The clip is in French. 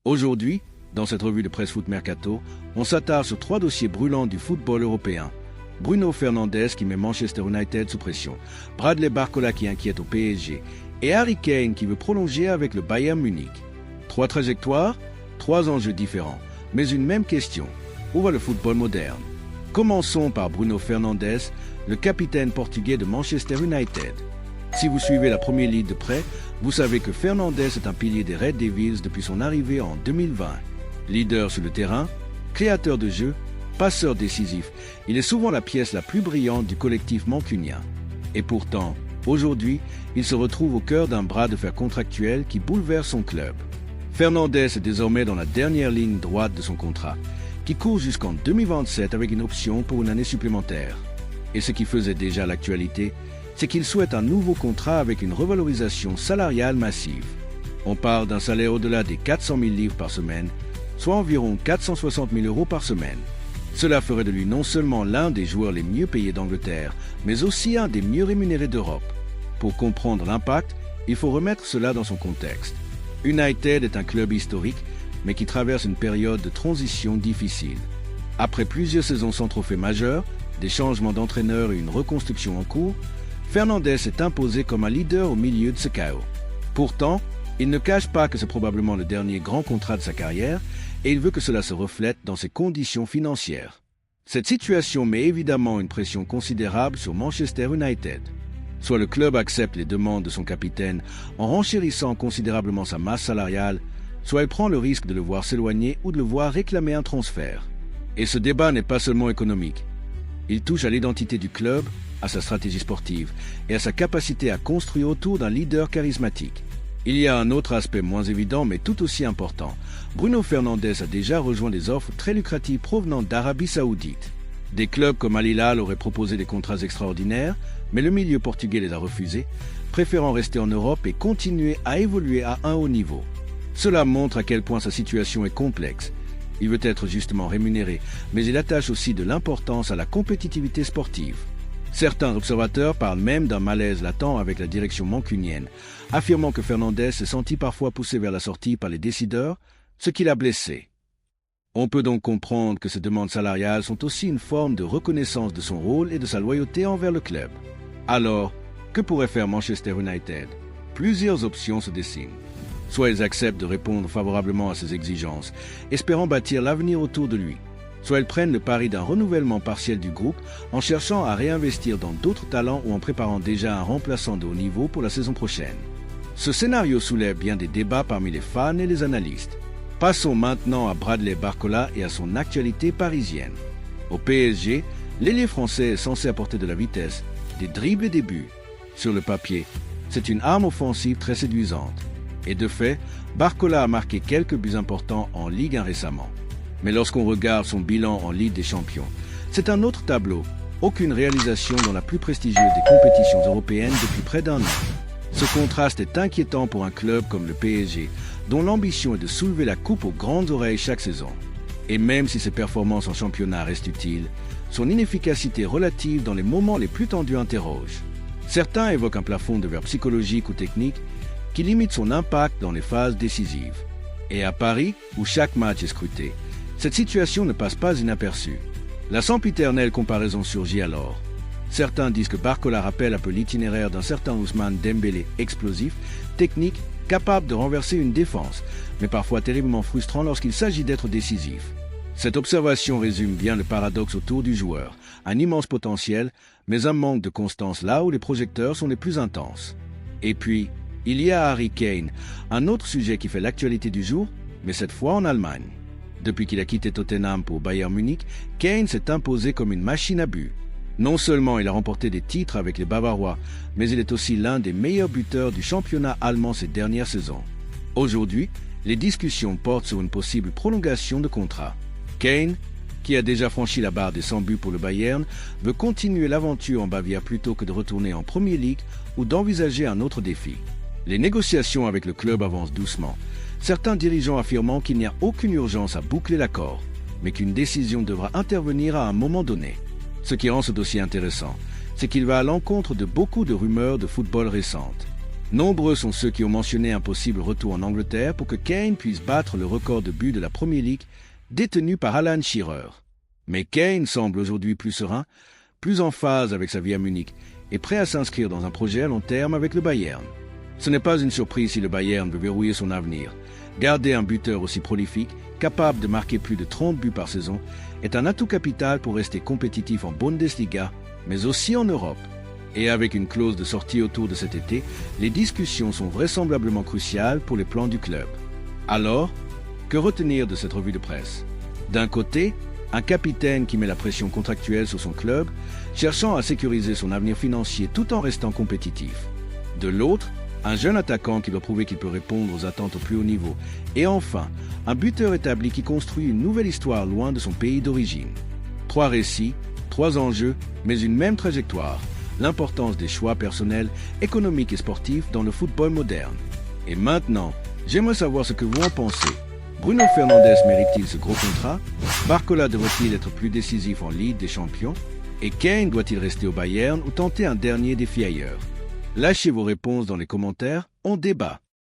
Aujourd'hui, dans cette revue de presse Foot Mercato, on s'attarde sur 3 dossiers brûlants du football européen. Bruno Fernandes qui met Manchester United sous pression, Bradley Barcola qui inquiète au PSG et Harry Kane qui veut prolonger avec le Bayern Munich. 3 trajectoires, 3 enjeux différents, mais une même question. Où va le football moderne? Commençons par Bruno Fernandes, le capitaine portugais de Manchester United. Si vous suivez la Premier League de près, vous savez que Fernandes est un pilier des Red Devils depuis son arrivée en 2020. Leader sur le terrain, créateur de jeu, passeur décisif, il est souvent la pièce la plus brillante du collectif mancunien. Et pourtant, aujourd'hui, il se retrouve au cœur d'un bras de fer contractuel qui bouleverse son club. Fernandes est désormais dans la dernière ligne droite de son contrat, qui court jusqu'en 2027 avec une option pour une année supplémentaire. Et ce qui faisait déjà l'actualité, c'est qu'il souhaite un nouveau contrat avec une revalorisation salariale massive. On parle d'un salaire au-delà des 400 000 livres par semaine, soit environ 460 000 euros par semaine. Cela ferait de lui non seulement l'un des joueurs les mieux payés d'Angleterre, mais aussi un des mieux rémunérés d'Europe. Pour comprendre l'impact, il faut remettre cela dans son contexte. United est un club historique, mais qui traverse une période de transition difficile. Après plusieurs saisons sans trophée majeur, des changements d'entraîneur et une reconstruction en cours, Fernandes est imposé comme un leader au milieu de ce chaos. Pourtant, il ne cache pas que c'est probablement le dernier grand contrat de sa carrière et il veut que cela se reflète dans ses conditions financières. Cette situation met évidemment une pression considérable sur Manchester United. Soit le club accepte les demandes de son capitaine en renchérissant considérablement sa masse salariale, soit il prend le risque de le voir s'éloigner ou de le voir réclamer un transfert. Et ce débat n'est pas seulement économique. Il touche à l'identité du club, à sa stratégie sportive et à sa capacité à construire autour d'un leader charismatique. Il y a un autre aspect moins évident mais tout aussi important. Bruno Fernandes a déjà rejoint des offres très lucratives provenant d'Arabie Saoudite. Des clubs comme Al Hilal auraient proposé des contrats extraordinaires, mais le milieu portugais les a refusés, préférant rester en Europe et continuer à évoluer à un haut niveau. Cela montre à quel point sa situation est complexe. Il veut être justement rémunéré, mais il attache aussi de l'importance à la compétitivité sportive. Certains observateurs parlent même d'un malaise latent avec la direction mancunienne, affirmant que Fernandes s'est senti parfois poussé vers la sortie par les décideurs, ce qui l'a blessé. On peut donc comprendre que ces demandes salariales sont aussi une forme de reconnaissance de son rôle et de sa loyauté envers le club. Alors, que pourrait faire Manchester United? Plusieurs options se dessinent. Soit ils acceptent de répondre favorablement à ses exigences, espérant bâtir l'avenir autour de lui. Soit ils prennent le pari d'un renouvellement partiel du groupe en cherchant à réinvestir dans d'autres talents ou en préparant déjà un remplaçant de haut niveau pour la saison prochaine. Ce scénario soulève bien des débats parmi les fans et les analystes. Passons maintenant à Bradley Barcola et à son actualité parisienne. Au PSG, l'ailier français est censé apporter de la vitesse, des dribbles et des buts. Sur le papier, c'est une arme offensive très séduisante. Et de fait, Barcola a marqué quelques buts importants en Ligue 1 récemment. Mais lorsqu'on regarde son bilan en Ligue des Champions, c'est un autre tableau. Aucune réalisation dans la plus prestigieuse des compétitions européennes depuis près d'1 an. Ce contraste est inquiétant pour un club comme le PSG, dont l'ambition est de soulever la coupe aux grandes oreilles chaque saison. Et même si ses performances en championnat restent utiles, son inefficacité relative dans les moments les plus tendus interroge. Certains évoquent un plafond de verre psychologique ou technique qui limite son impact dans les phases décisives. Et à Paris, où chaque match est scruté, cette situation ne passe pas inaperçue. La sempiternelle comparaison surgit alors. Certains disent que Barcola rappelle un peu l'itinéraire d'un certain Ousmane Dembélé explosif, technique, capable de renverser une défense, mais parfois terriblement frustrant lorsqu'il s'agit d'être décisif. Cette observation résume bien le paradoxe autour du joueur, un immense potentiel, mais un manque de constance là où les projecteurs sont les plus intenses. Et puis, il y a Harry Kane, un autre sujet qui fait l'actualité du jour, mais cette fois en Allemagne. Depuis qu'il a quitté Tottenham pour Bayern Munich, Kane s'est imposé comme une machine à but. Non seulement il a remporté des titres avec les Bavarois, mais il est aussi l'un des meilleurs buteurs du championnat allemand ces dernières saisons. Aujourd'hui, les discussions portent sur une possible prolongation de contrat. Kane, qui a déjà franchi la barre des 100 buts pour le Bayern, veut continuer l'aventure en Bavière plutôt que de retourner en Premier League ou d'envisager un autre défi. Les négociations avec le club avancent doucement, certains dirigeants affirmant qu'il n'y a aucune urgence à boucler l'accord, mais qu'une décision devra intervenir à un moment donné. Ce qui rend ce dossier intéressant, c'est qu'il va à l'encontre de beaucoup de rumeurs de football récentes. Nombreux sont ceux qui ont mentionné un possible retour en Angleterre pour que Kane puisse battre le record de buts de la Premier League détenu par Alan Shearer. Mais Kane semble aujourd'hui plus serein, plus en phase avec sa vie à Munich et prêt à s'inscrire dans un projet à long terme avec le Bayern. Ce n'est pas une surprise si le Bayern veut verrouiller son avenir. Garder un buteur aussi prolifique, capable de marquer plus de 30 buts par saison, est un atout capital pour rester compétitif en Bundesliga, mais aussi en Europe. Et avec une clause de sortie autour de cet été, les discussions sont vraisemblablement cruciales pour les plans du club. Alors, que retenir de cette revue de presse? D'un côté, un capitaine qui met la pression contractuelle sur son club, cherchant à sécuriser son avenir financier tout en restant compétitif. De l'autre, un jeune attaquant qui doit prouver qu'il peut répondre aux attentes au plus haut niveau. Et enfin, un buteur établi qui construit une nouvelle histoire loin de son pays d'origine. 3 récits, 3 enjeux, mais une même trajectoire. L'importance des choix personnels, économiques et sportifs dans le football moderne. Et maintenant, j'aimerais savoir ce que vous en pensez. Bruno Fernandes mérite-t-il ce gros contrat? Barcola devrait-il être plus décisif en Ligue des Champions? Et Kane doit-il rester au Bayern ou tenter un dernier défi ailleurs? Lâchez vos réponses dans les commentaires, on débat.